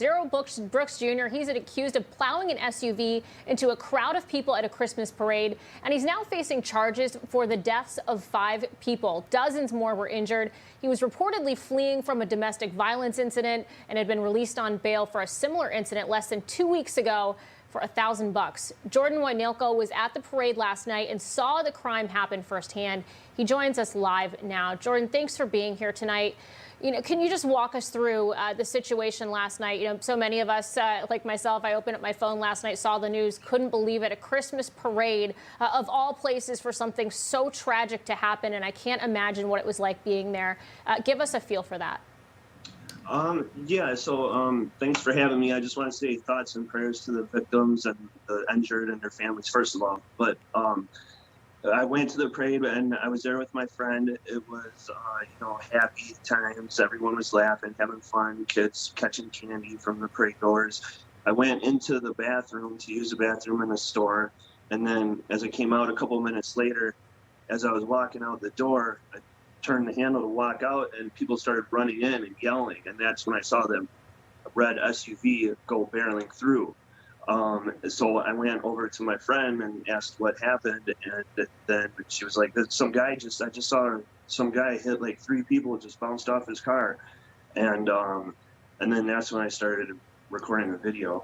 Darrell Brooks Jr., he's accused of plowing an SUV into a crowd of people at a Christmas parade, and he's now facing charges for the deaths of 5 people. Dozens more were injured. He was reportedly fleeing from a domestic violence incident and had been released on bail for a similar incident less than 2 weeks ago for $1,000. Jordan Wojnilko was at the parade last night and saw the crime happen firsthand. He joins us live now. Jordan, thanks for being here tonight. Can you just walk us through the situation last night? So many of us, like myself, I opened up my phone last night, saw the news, couldn't believe it. A Christmas parade of all places for something so tragic to happen, and I can't imagine what it was like being there. Give us a feel for that. Thanks for having me. I just want to say thoughts and prayers to the victims and the injured and their families, first of all. But I went to the parade and I was there with my friend. It was, happy times. Everyone was laughing, having fun, kids catching candy from the parade goers. I went into the bathroom to use the bathroom in the store. And then as I came out a couple of minutes later, as I was walking out the door, I turned the handle to walk out and people started running in and yelling. And that's when I saw them, a red SUV go barreling through. So I went over to my friend and asked what happened. And then she was like, I just saw some guy hit like 3 people, just bounced off his car. And then that's when I started recording the video.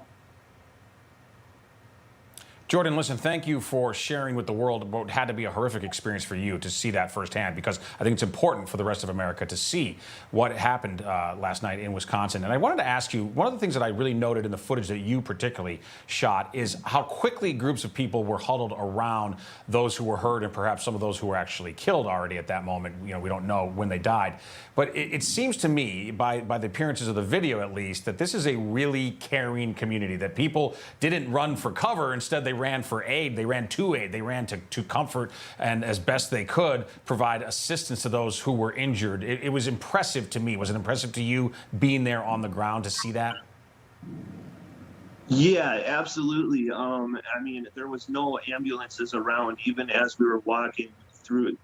Jordan, listen, thank you for sharing with the world what had to be a horrific experience for you to see that firsthand, because I think it's important for the rest of America to see what happened last night in Wisconsin. And I wanted to ask you, one of the things that I really noted in the footage that you particularly shot is how quickly groups of people were huddled around those who were hurt and perhaps some of those who were actually killed already at that moment. We don't know when they died. But it seems to me, by the appearances of the video at least, that this is a really caring community, that people didn't run for cover. Instead, they ran for aid. They ran to aid. They ran to comfort and, as best they could, provide assistance to those who were injured. It was impressive to me. Was it impressive to you being there on the ground to see that? Yeah, absolutely. There was no ambulances around. Even as we were walking through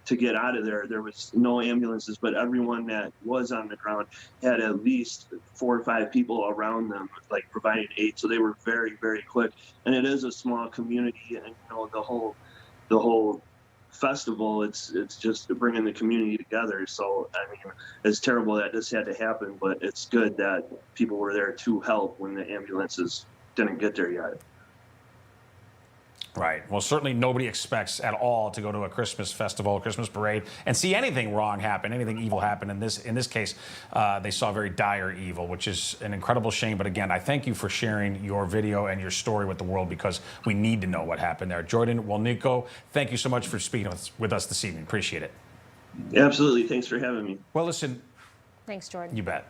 to get out of there, there was no ambulances, but everyone that was on the ground had at least 4 or 5 people around them, like providing aid. So they were very, very quick. And it is a small community, and the whole festival, it's just bringing the community together. So it's terrible that this had to happen, but it's good that people were there to help when the ambulances didn't get there yet. Right. Well, certainly nobody expects at all to go to a Christmas festival, a Christmas parade, and see anything wrong happen, anything evil happen. In this case, they saw very dire evil, which is an incredible shame. But again, I thank you for sharing your video and your story with the world, because we need to know what happened there. Jordan Wojnilko, thank you so much for speaking with us this evening. Appreciate it. Absolutely. Thanks for having me. Well, listen. Thanks, Jordan. You bet.